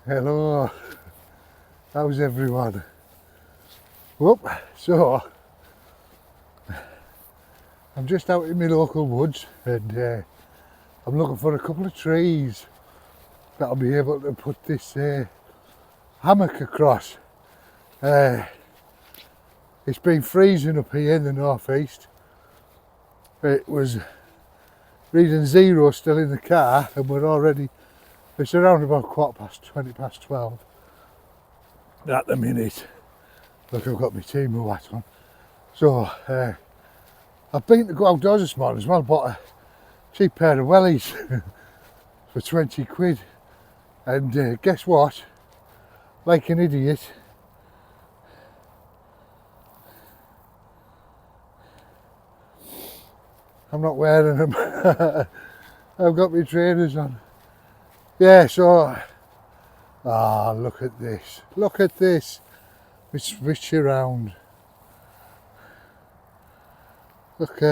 Hello, how's everyone? Whoop, so I'm just out in my local woods and I'm looking for a couple of trees that I'll be able to put this hammock across. It's been freezing up here in the northeast. It was reading 0 still in the car and it's around about 12:15 at the minute. Look, I've got my Temu hat on. So I've been to go outdoors this morning as well, bought a cheap pair of wellies for 20 quid. And guess what? Like an idiot, I'm not wearing them. I've got my trainers on. Yeah, so, look at this. Look at this. We switch around. Look,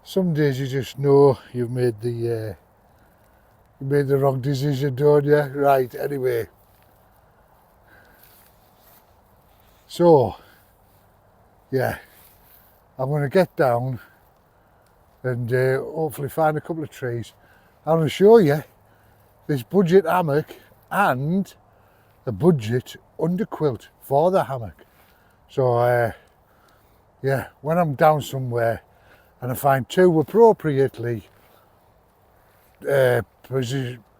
some days you just know you've made the wrong decision, don't you? Right, anyway. So, yeah, I'm going to get down and hopefully find a couple of trees. I'm going to show you this budget hammock and a budget underquilt for the hammock. So, yeah, when I'm down somewhere and I find two appropriately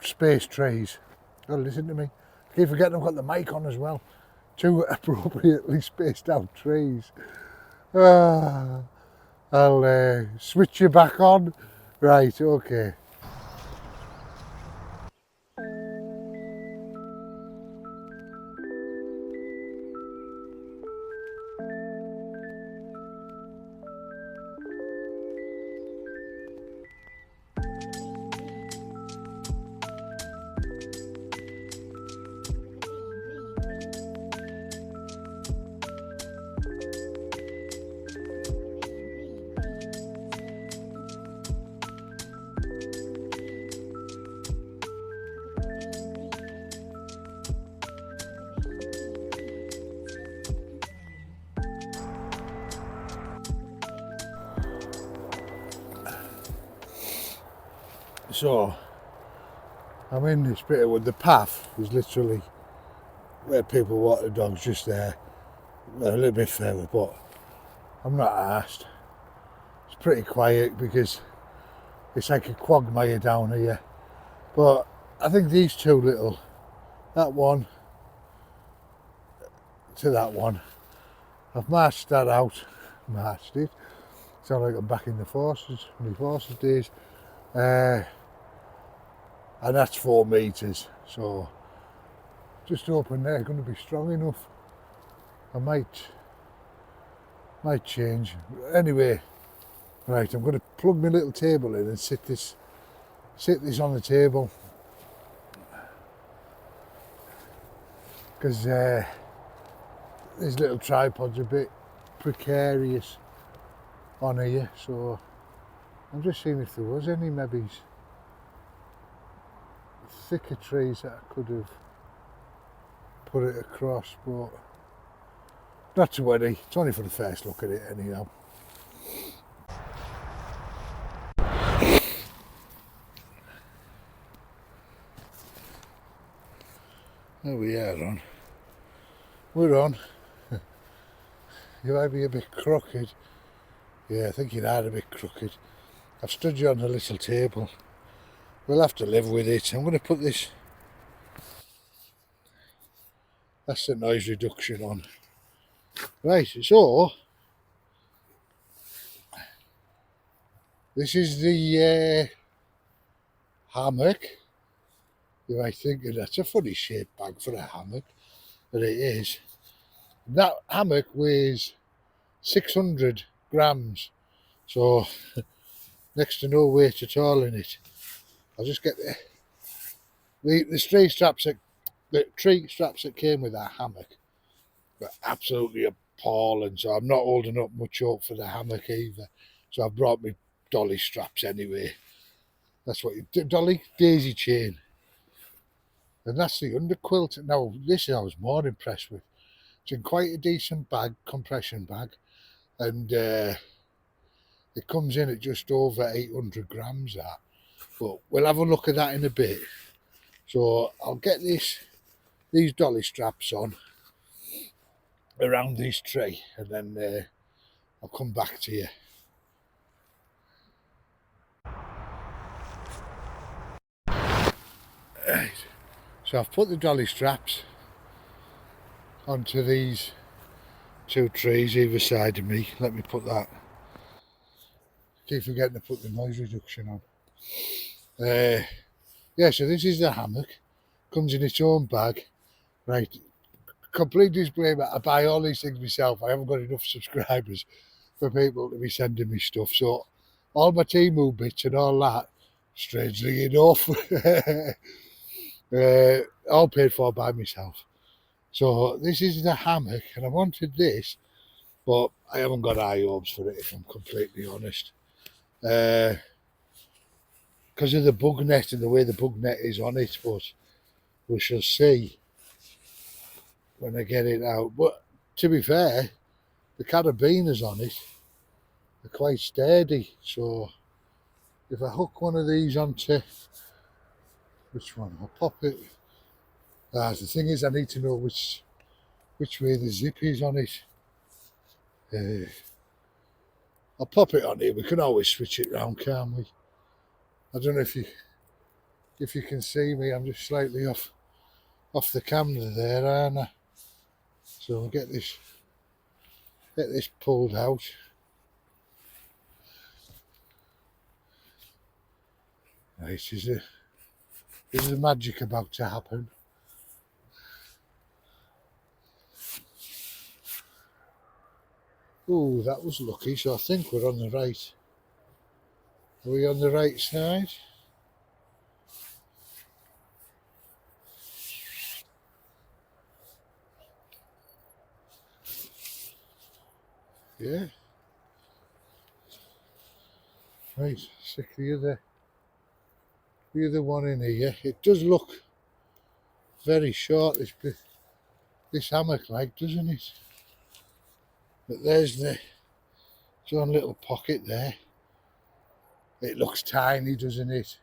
spaced trees, oh, listen to me, I keep forgetting I've got the mic on as well. Two appropriately spaced out trees. I'll switch you back on. Right, okay. So, I'm in this bit of wood. The path is literally where people walk the dogs, just there. Well, a little bit further, but I'm not arsed. It's pretty quiet because it's like a quagmire down here. But I think these two little, that one to that one, I've marched that out. Marched it. Sound like I'm back in the forces, my forces days. And that's 4 metres, so just hoping they're going to be strong enough. I might change. Anyway, right, I'm going to plug my little table in and sit this on the table, because these little tripods are a bit precarious on here, so I'm just seeing if there was any maybe thicker trees that I could have put it across, but not to worry, it's only for the first look at it anyhow. There we are on. We're on. You might be a bit crooked. Yeah, I think you are a bit crooked. I've stood you on a little table. We'll have to live with it. I'm going to put this, that's the noise reduction on. Right, so this is the hammock. You might think that's a funny shaped bag for a hammock, but it is. That hammock weighs 600 grams, so next to no weight at all in it. I'll just get the tree straps that came with that hammock were absolutely appalling, so I'm not holding up much hope for the hammock either. So I've brought me dolly straps anyway. That's what you do, dolly daisy chain. And that's the underquilt. Now, this I was more impressed with. It's in quite a decent bag, compression bag, and it comes in at just over 800 grams. That, but we'll have a look at that in a bit. So I'll get these dolly straps on around this tree, and then I'll come back to you. Right. So I've put the dolly straps onto these two trees either side of me. Let me put that. Keep forgetting to put the noise reduction on. Yeah, so this is the hammock. Comes in its own bag. Right. Complete disclaimer, I buy all these things myself. I haven't got enough subscribers for people to be sending me stuff. So all my Temu bits and all that, strangely enough, all paid for by myself. So this is the hammock, and I wanted this, but I haven't got high hopes for it, if I'm completely honest. Because of the bug net and the way the bug net is on it, but we shall see when I get it out. But to be fair, the carabiners on it are quite sturdy, so if I hook one of these onto, which one? I'll pop it. The thing is, I need to know which way the zip is on it. I'll pop it on here. We can always switch it round, can't we? I don't know if you can see me. I'm just slightly off the camera there, aren't I? So I'll get this pulled out. Right, is the magic about to happen? Oh, that was lucky. So I think we're on the right. Are we on the right side? Yeah. Right, stick the other one in here. It does look very short, this hammock, like, doesn't it? But there's its own little pocket there. It looks tiny, doesn't it?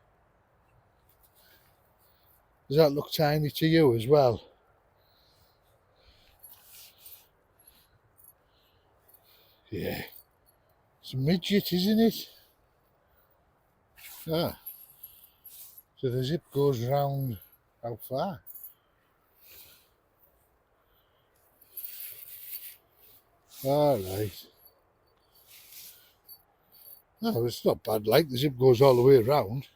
Does that look tiny to you as well? Yeah. It's a midget, isn't it? Ah. So the zip goes round how far? All right. Oh, it's not bad. Like, the zip goes all the way around.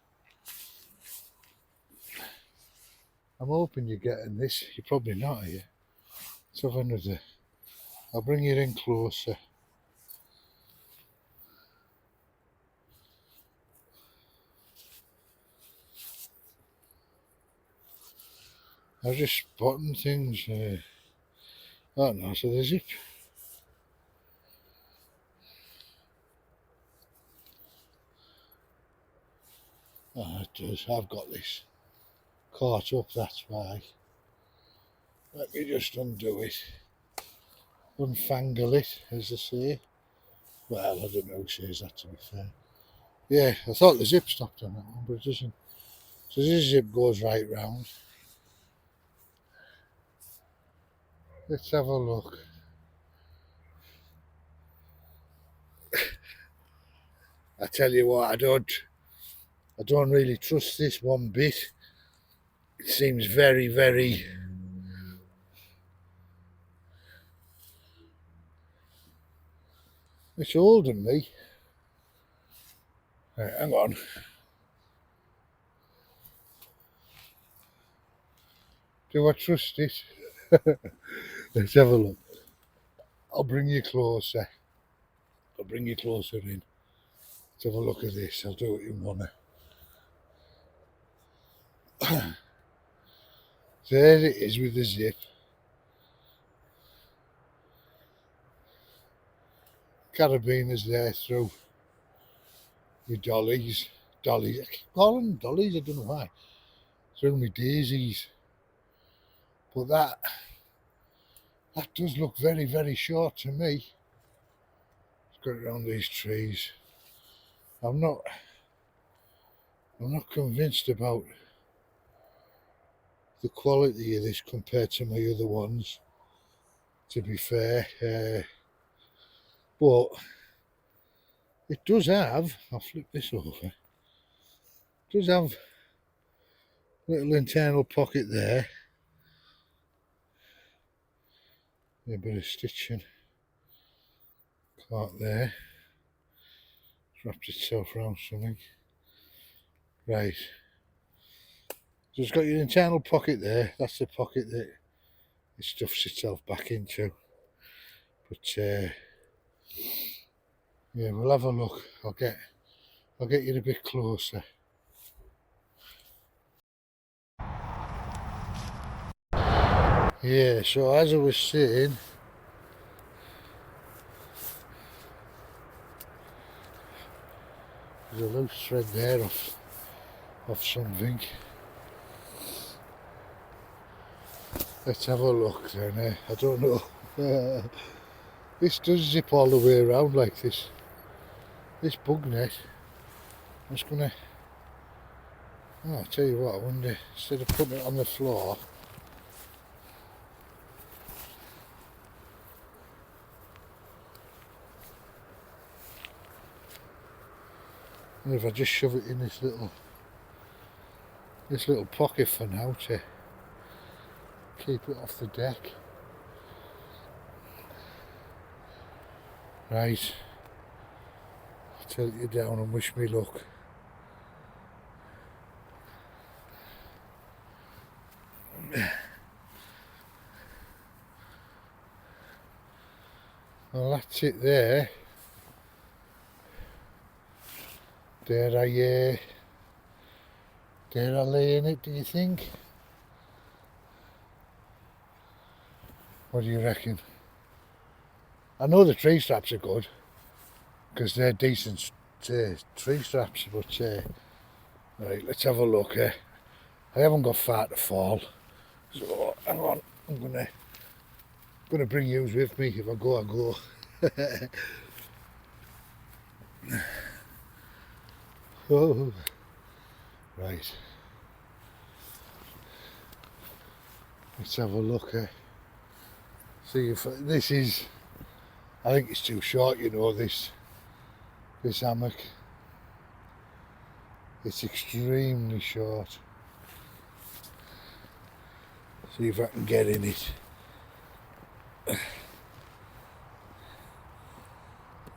I'm hoping you're getting this. You're probably not here. Let's have another. I'll bring you in closer. I was just spotting things. Oh no, so the zip. Oh, it does. I've got this caught up, that's why. Let me just undo it. Unfangle it, as they say. Well, I don't know who says that, to be fair. Yeah, I thought the zip stopped on that one, but it doesn't. So this zip goes right round. Let's have a look. I tell you what, I don't really trust this one bit. It seems very, very. It's older than me. Right, hang on. Do I trust it? Let's have a look. I'll bring you closer. I'll bring you closer in. Let's have a look at this. I'll do it in one. There it is with the zip. carabiners there through my dollies. I keep calling them dollies, I don't know why. Through my daisies. But that does look very, very short to me. Let's go around these trees. I'm not convinced about the quality of this compared to my other ones, to be fair. But it does have, I'll flip this over, it does have a little internal pocket there. A bit of stitching caught there. It's wrapped itself around something. Right. So it's got your internal pocket there. That's the pocket that it stuffs itself back into. But yeah, we'll have a look. I'll get you a bit closer. Yeah, so as I was saying, there's a loose thread there of something. Let's have a look then. I don't know. This does zip all the way around like this. This bug net. I'm just gonna. Oh, I'll tell you what. I wonder, instead of putting it on the floor, and if I just shove it in this little pocket for now to keep it off the deck. Right, tilt you down and wish me luck. Well, that's it there. Dare I lay in it, do you think? What do you reckon? I know the tree straps are good, because they're decent tree straps, but right, let's have a look. I haven't got far to fall, so hang on, I'm gonna bring yous with me. If I go, I go. Oh, right. Let's have a look. See if this is. I think it's too short, you know. This hammock. It's extremely short. See if I can get in it.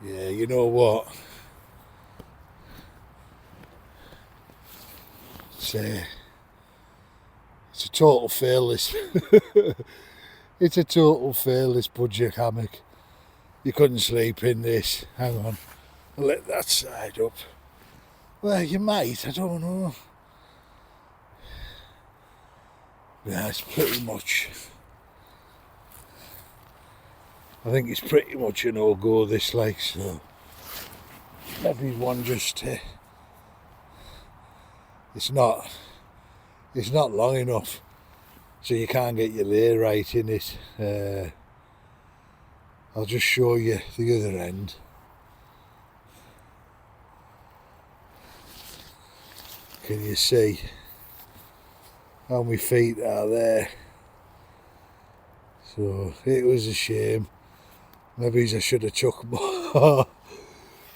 Yeah, you know what? It's a total fail, this. It's a total fail, this budget hammock. You couldn't sleep in this. Hang on. I'll let that side up. Well, you might, I don't know. Yeah, it's pretty much. I think it's pretty much a no-go, this, like, so. Maybe one just. It's not long enough, so you can't get your lay right in it. I'll just show you the other end. Can you see how my feet are there? So it was a shame. Maybe I should have took more.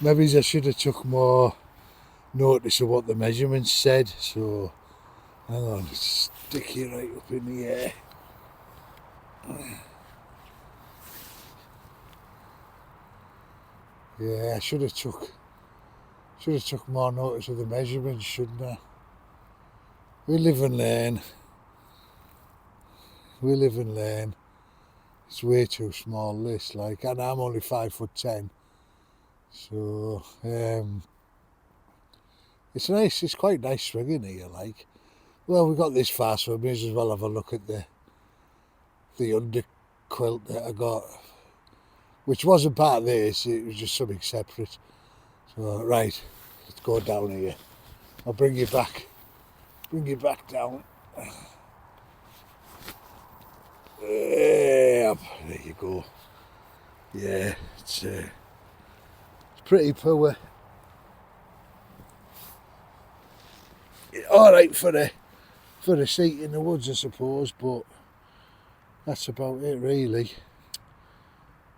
Maybe I should have took more notice of what the measurements said. So hang on, stick you right up in the air. Yeah, I should have took more notice of the measurements, shouldn't I? We live and learn. We live and learn. It's way too small, this, like, and I'm only 5'10", so it's nice. It's quite nice swinging here, like. Well, we got this far, so we may as well have a look at the underquilt that I got. which wasn't part of this, it was just something separate. So, right, let's go down here. I'll bring you back down. There you go. Yeah, it's pretty poor. All right for the seat in the woods, I suppose, but that's about it really.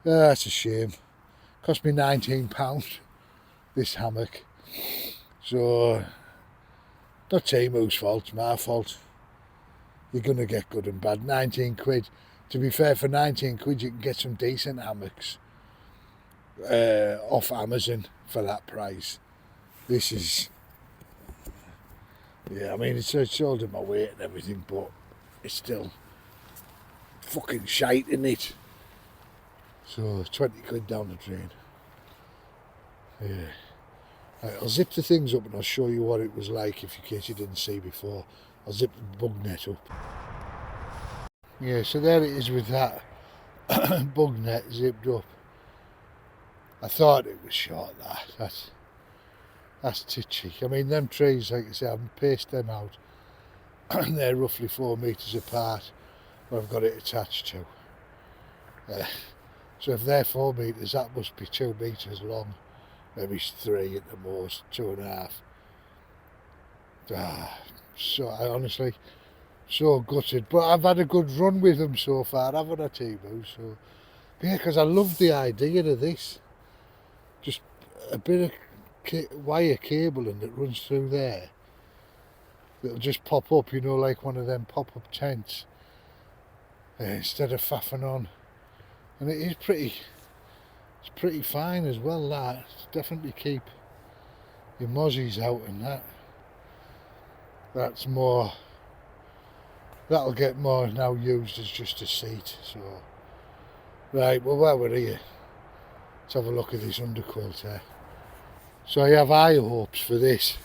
That's a shame. Cost me £19 this hammock. So not Temu's fault, it's my fault. You're gonna get good and bad. 19 quid. To be fair, for 19 quid you can get some decent hammocks off Amazon for that price. This is, yeah, I mean it's holding my weight and everything, but it's still fucking shite, isn't it? So 20 quid down the drain. Yeah. Right, I'll zip the things up and I'll show you what it was like in case you didn't see before. I'll zip the bug net up. Yeah, so there it is with that bug net zipped up. I thought it was short, that's titchy. I mean them trees, like I say, I've paced them out and they're roughly 4 metres apart where I've got it attached to. So if they're 4 metres, that must be 2 metres long. Maybe 3 at the most, 2.5. So I honestly, so gutted. But I've had a good run with them so far, haven't I, Temu? So yeah, because I love the idea of this. Just a bit of wire cabling that runs through there. It'll just pop up, you know, like one of them pop-up tents. Instead of faffing on. And it is pretty, it's pretty fine as well, that. It's definitely keep your mozzies out and that. That's more, that'll get more now used as just a seat. So right, well while we're here, let's have a look at this underquilt here. So I have high hopes for this,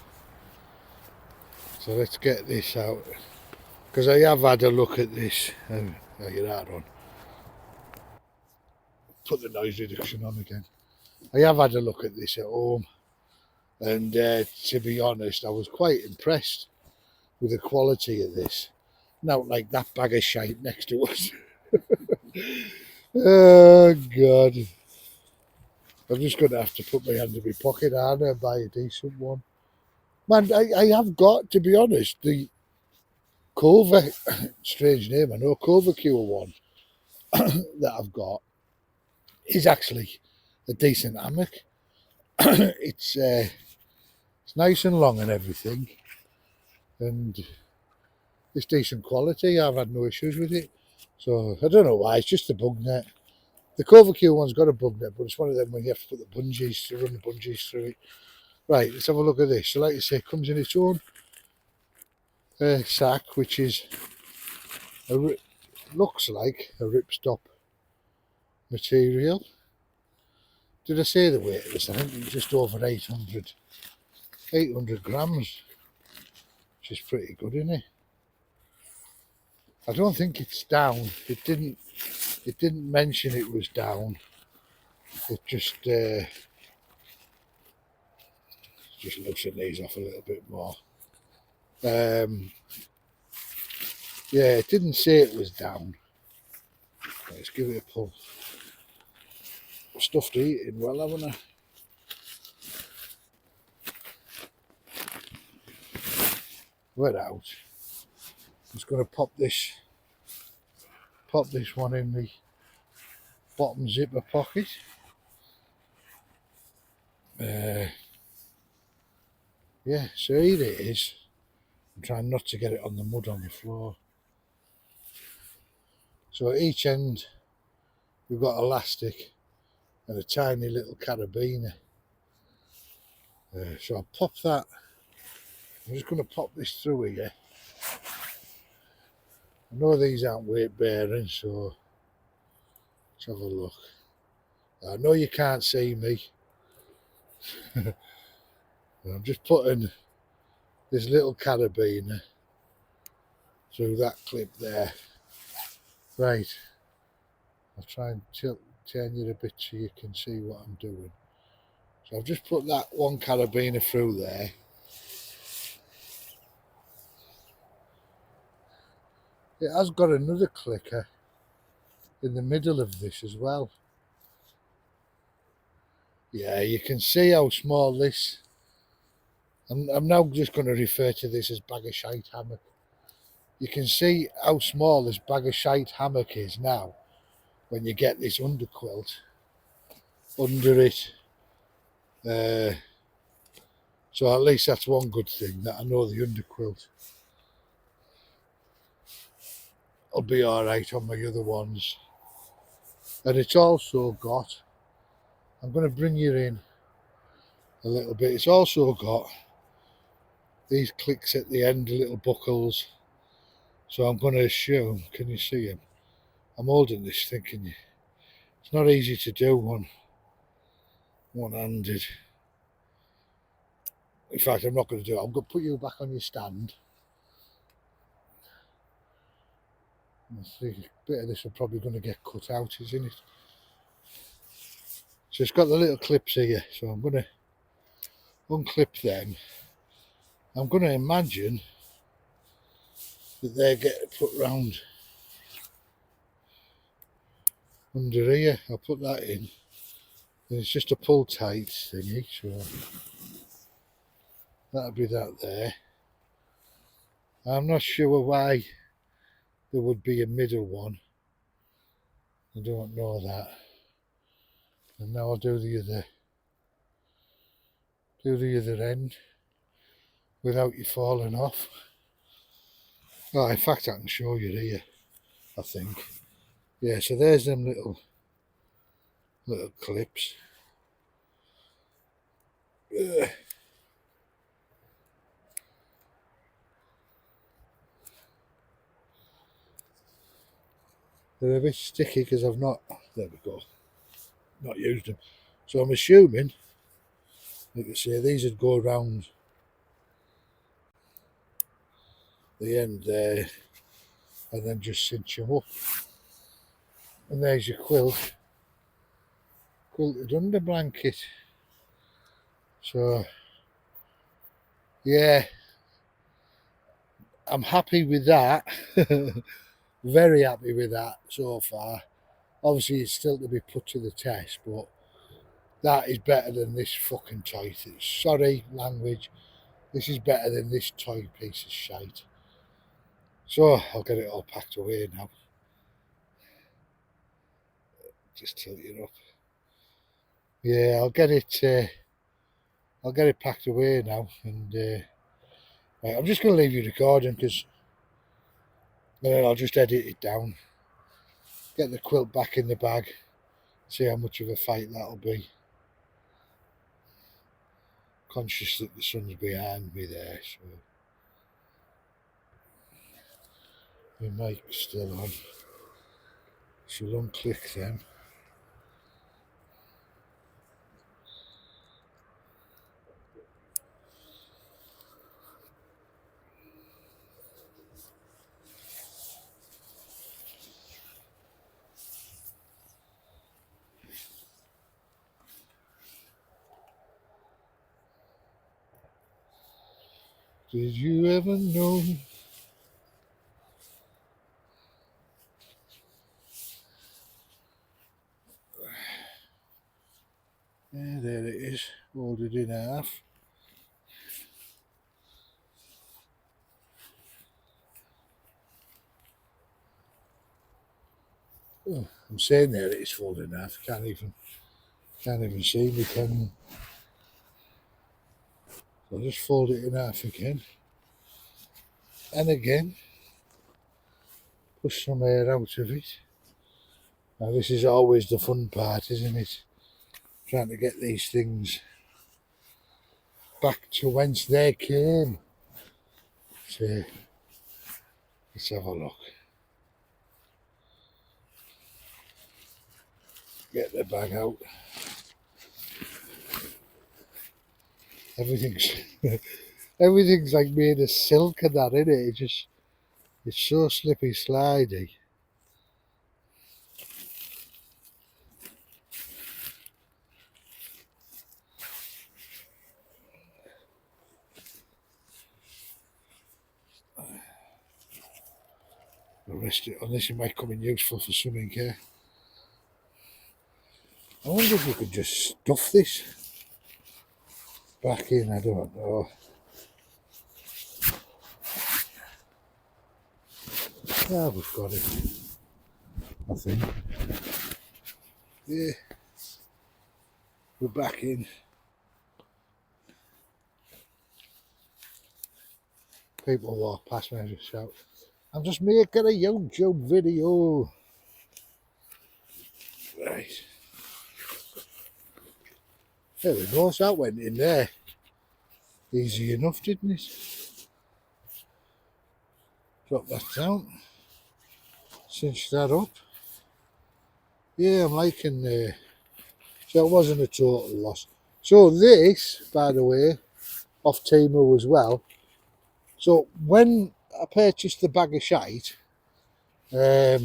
so let's get this out, because I have had a look at this. Now get that on, put the noise reduction on again. I have had a look at this at home, and to be honest, I was quite impressed with the quality of this. Not like that bag of shite next to us. Oh God, I'm just going to have to put my hand in my pocket, aren't I, and buy a decent one. Man, I have got, to be honest, the Cover, strange name, I know, Cover Cure one that I've got is actually a decent hammock. It's nice and long and everything, and it's decent quality. I've had no issues with it. So I don't know why, it's just the bug net. The Cover Cure one's got a bug net, but it's one of them when you have to put the bungees, to run the bungees through it. Right, let's have a look at this. So like I say, it comes in its own sack, which is looks like a ripstop material. Did I say the weight of this? I think it's just over 800 grams, which is pretty good, isn't it? I don't think it's down. It didn't mention it was down. It just loosen these off a little bit more. Yeah, it didn't say it was down. Let's give it a pull. Stuff to eat in well, haven't I? We're out. I'm just going to pop this one in the bottom zipper pocket. Yeah, so here it is. I'm trying not to get it on the mud on the floor. So at each end we've got elastic and a tiny little carabiner. So I'll pop that. I'm just going to pop this through here. I know these aren't weight bearing, so let's have a look. I know you can't see me. I'm just putting this little carabiner through that clip there. Right, I'll try and tilt turn you a bit so you can see what I'm doing. So I've just put that one carabiner through there. It has got another clicker in the middle of this as well. Yeah, you can see how small this. I'm now just going to refer to this as bag of shite hammock. You can see how small this bag of shite hammock is now when you get this underquilt under it. So at least that's one good thing, that I know the underquilt will be alright on my other ones. And it's also got, I'm going to bring you in a little bit, it's also got these clicks at the end, little buckles. So I'm going to assume, can you see them? I'm holding this thinking it's not easy to do one-handed. In fact, I'm not going to do it. I'm going to put you back on your stand. See, a bit of this are probably going to get cut out, isn't it? So it's got the little clips here, so I'm going to unclip them. I'm going to imagine that they get put round under here. I'll put that in. And it's just a pull tight thingy, so that'll be that there. I'm not sure why there would be a middle one. I don't know that. And now I'll do the other end without you falling off. Oh, in fact, I can show you here, I think. Yeah, so there's them little clips. Ugh. They're a bit sticky because I've not, there we go, not used them. So I'm assuming, like I say, these would go around the end there and then just cinch them up. And there's your quilted under blanket. So, yeah, I'm happy with that. Very happy with that so far. Obviously, it's still to be put to the test, but that is better than this fucking toy. Sorry, language. This is better than this toy piece of shite. So I'll get it all packed away now. Just tilt it up. Yeah, I'll get it packed away now, and right, I'm just going to leave you recording because then I'll just edit it down. Get the quilt back in the bag. See how much of a fight that'll be. Conscious that the sun's behind me there, so my mic's still on. So unclick them. Did you ever know? Yeah, there it is, folded in half. Oh, I'm saying there it is folded in half. Can't even see me, can you? So I'll just fold it in half again. And again. Push some air out of it. Now this is always the fun part, isn't it? Trying to get these things back to whence they came. So let's have a look. Get the bag out. Everything's like made of silk and that, isn't it? It's so slippy slidey. I'll rest it on this. It might come in useful for something here. I wonder if you could just stuff this back in. I don't know. Yeah, we've got it. I think. Yeah. We're back in. People walk past me and just shout, I'm just making a YouTube video. Right. There we go, so that went in there. Easy enough, didn't it? Drop that down. Cinch that up. Yeah, I'm liking so it wasn't a total loss. So this, by the way, off Temu as well. So when I purchased the bag of shite, a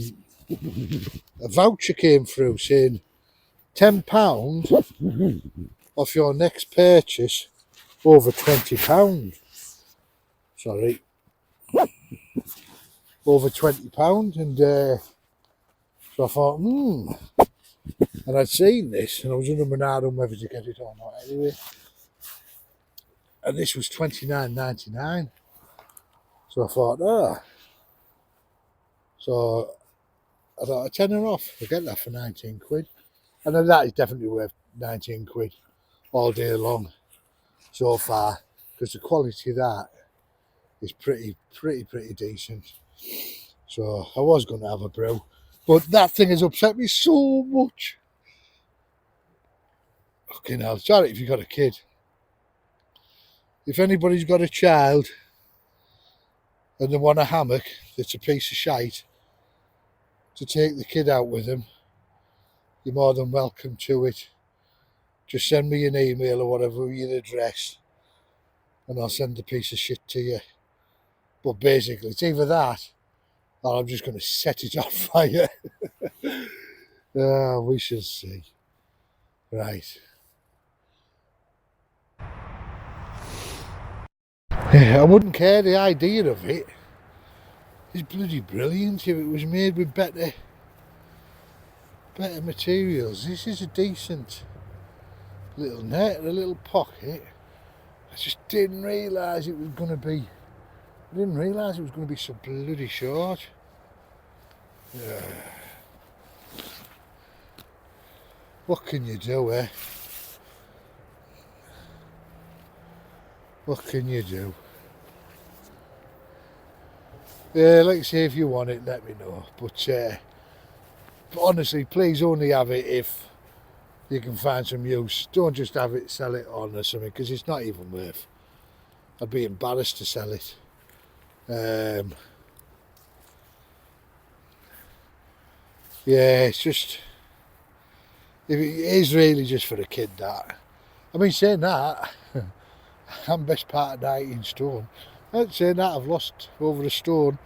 voucher came through saying £10 off your next purchase over £20. Sorry, over £20, and so I thought, and I'd seen this, and I was umming whether to get it or not anyway. And this was £29.99. So I thought, so I thought a tenner off. I get that for 19 quid, and then that is definitely worth 19 quid all day long so far, because the quality of that is pretty decent. So I was going to have a brew, but that thing has upset me so much. Fucking hell, sorry if you've got a kid. If anybody's got a child and they want a hammock that's a piece of shite, to take the kid out with them, you're more than welcome to it. Just send me an email or whatever with your address, and I'll send the piece of shit to you. But basically, it's either that, or I'm just going to set it on fire. We shall see. Right. Yeah, I wouldn't care. The idea of it is bloody brilliant if it was made with better materials. This is a decent little net, a little pocket. I just didn't realise it was going to be. I didn't realise it was going to be so bloody short. Yeah. What can you do, eh? What can you do? Yeah, like I say, if you want it, let me know. But honestly, please only have it if you can find some use. Don't just have it, sell it on or something, because it's not even worth. I'd be embarrassed to sell it. Yeah, it's just, if it is really just for a kid, that. I mean, saying that, I'm best part of 19 stone. Saying that, I've lost over a stone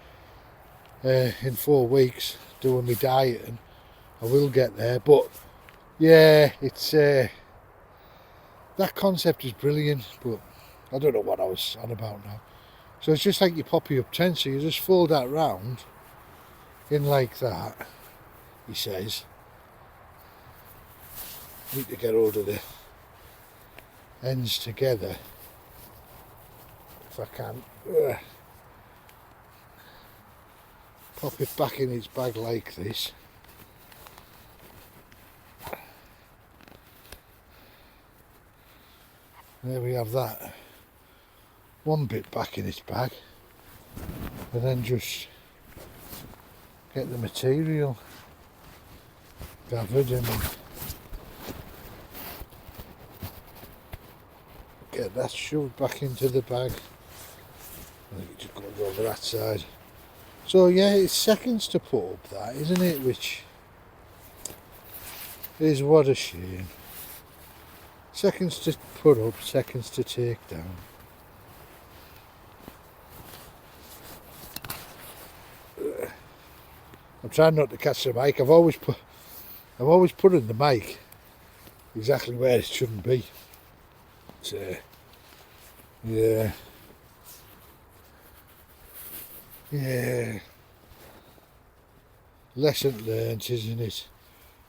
in 4 weeks doing my dieting. I will get there, but yeah, it's that concept is brilliant, but I don't know what I was on about now. So it's just like your poppy up tent, so you just fold that round in like that, he says. Need to get hold of the ends together if I can. Pop it back in its bag like this. There we have that. One bit back in its bag, and then just get the material gathered and get that shoved back into the bag. I think it just goes over that side. So yeah, it's seconds to put up that, isn't it? Which is what a shame. Seconds to put up, seconds to take down. I'm trying not to catch the mic. I've always put in the mic exactly where it shouldn't be. So, yeah. Lesson learnt, isn't it?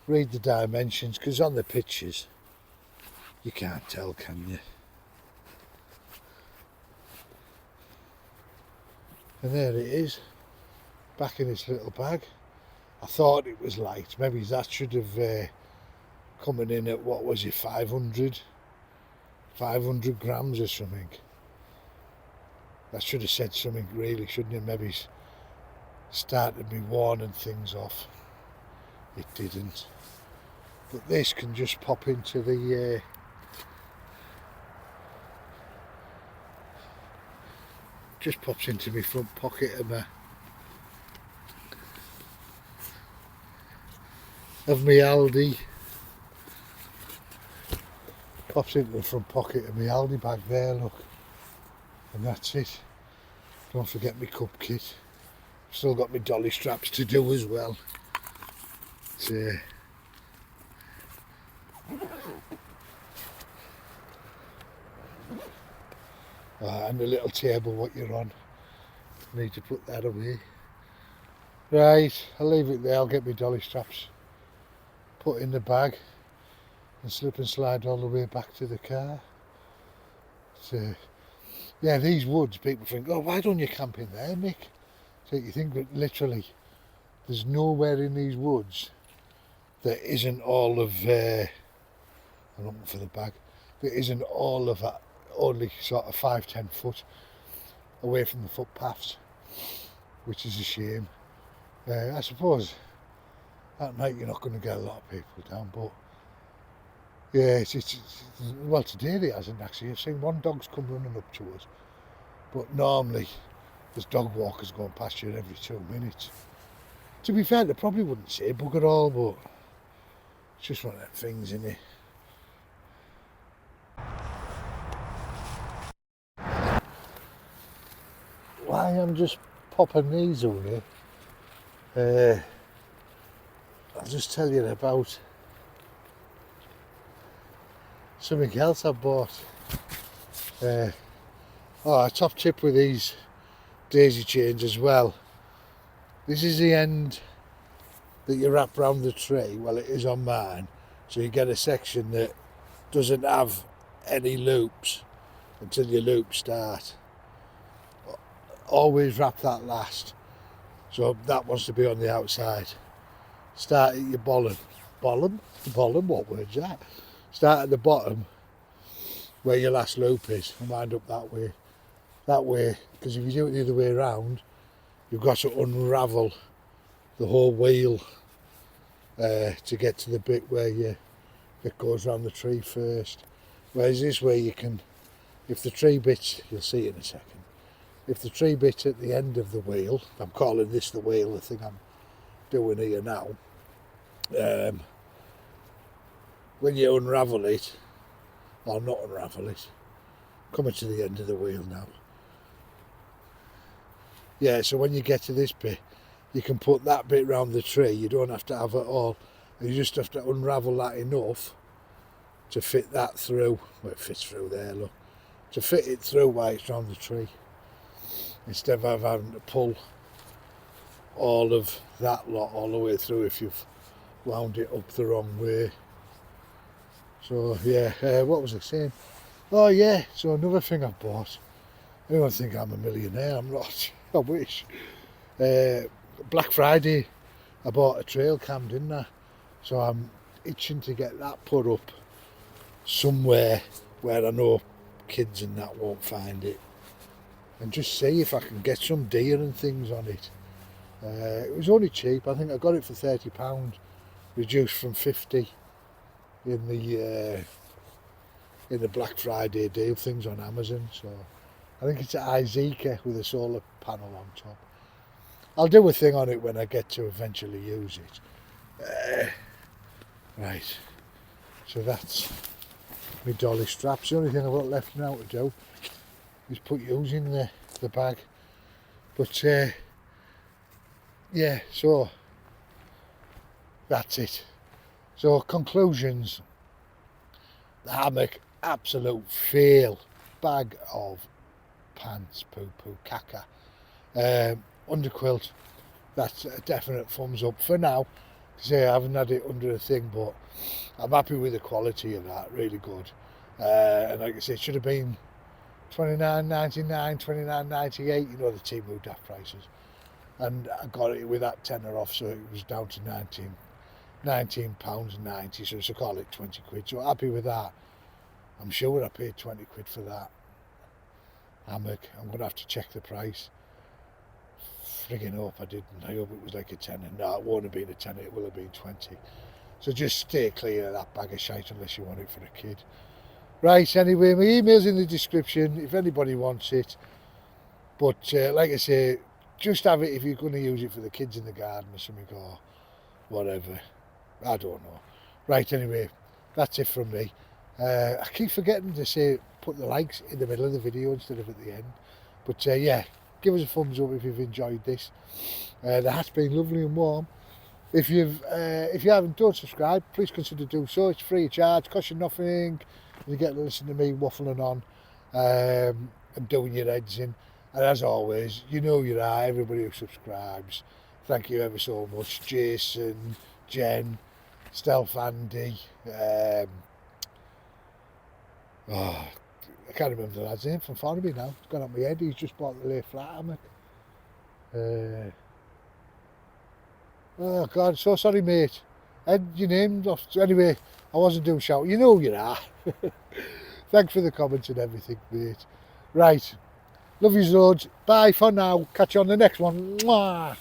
Read the dimensions, because on the pictures you can't tell, can you? And there it is, back in its little bag. I thought it was light. Maybe that should have coming in at, what was it, 500 grams or something. That should have said something really, shouldn't it? Maybe started me warning things off. It didn't. But this can just pop into the just pops into my front pocket of my Aldi. Pops into the front pocket of my Aldi bag there, look. And that's it. Don't forget my cup kit. Still got my dolly straps to do as well. And the little table what you're on. Need to put that away. Right, I'll leave it there. I'll get my dolly straps put in the bag and slip and slide all the way back to the car. Yeah, these woods, people think, oh, why don't you camp in there, Mick? So you think that literally there's nowhere in these woods that isn't all of, I'm looking for the bag, that isn't all of that, only sort of 5-10 foot away from the footpaths, which is a shame. I suppose at night you're not going to get a lot of people down, but yeah, well, today it hasn't actually. I've seen one dog's come running up to us, but normally there's dog walkers going past you every 2 minutes. To be fair, they probably wouldn't say bugger all, but it's just one of them things, isn't it? Why I'm just popping these away, I'll just tell you about something else I bought. A top tip with these daisy chains as well. This is the end that you wrap around the tree. Well, it is on mine. So you get a section that doesn't have any loops until your loops start. Always wrap that last. So that wants to be on the outside. Start at your bollum, what word's that? Start at the bottom where your last loop is and wind up that way. That way, because if you do it the other way around, you've got to unravel the whole wheel to get to the bit where it goes around the tree first. Whereas this way you can, if the tree bit, you'll see in a second, if the tree bit at the end of the wheel, I'm calling this the wheel, the thing I'm doing here now, when you unravel it, or not unravel it, coming to the end of the wheel now. Yeah, so when you get to this bit, you can put that bit round the tree. You don't have to have it all. You just have to unravel that enough to fit that through. Well, it fits through there, look. To fit it through while it's round the tree. Instead of having to pull all of that lot all the way through if you've wound it up the wrong way. So yeah, what was I saying? Oh yeah, so another thing I've bought. Everyone think I'm a millionaire, I'm not. I wish. Black Friday, I bought a trail cam, didn't I? So I'm itching to get that put up somewhere where I know kids and that won't find it. And just see if I can get some deer and things on it. It was only cheap. I think I got it for £30, reduced from 50 in the Black Friday deal things on Amazon. So I think it's an Izeka with a solar panel on top. I'll do a thing on it when I get to eventually use it. Right, so that's my dolly straps. The only thing I've got left now to do is put yours in the bag. But yeah, so that's it. So conclusions, the hammock, absolute fail, bag of pants, poo-poo, caca. Underquilt, that's a definite thumbs up for now. Say I haven't had it under a thing, but I'm happy with the quality of that, really good. And like I say, it should have been $29.99, $29.98, you know, the Temu daft prices. And I got it with that tenner off, so it was down to £19.90, so I call it 20 quid. So happy with that. I'm sure I paid 20 quid for that hammock. I'm going to have to check the price. Friggin' hope I didn't. I hope it was like a tenner. No, it won't have been a tenner, it will have been 20. So just stay clear of that bag of shite unless you want it for a kid. Right, anyway, my email's in the description if anybody wants it. But like I say, just have it if you're going to use it for the kids in the garden or something or whatever. I don't know. Right, anyway, that's it from me. I keep forgetting to say put the likes in the middle of the video instead of at the end. But yeah, give us a thumbs up if you've enjoyed this. The hat's been lovely and warm. If you haven't done subscribe, please consider doing so. It's free of charge, costs you nothing. You get to listen to me waffling on and doing your heads in. And as always, you know you are, everybody who subscribes. Thank you ever so much. Jason, Jen, Stealth Andy. I can't remember the lad's name from Farnaby now. It's gone up my head. He's just bought the lay flat hammock. Oh God, so sorry mate. Had your name off. Anyway, I wasn't doing shout. You know who you are. Thanks for the comments and everything, mate. Right. Love you loads. Bye for now. Catch you on the next one. Mwah.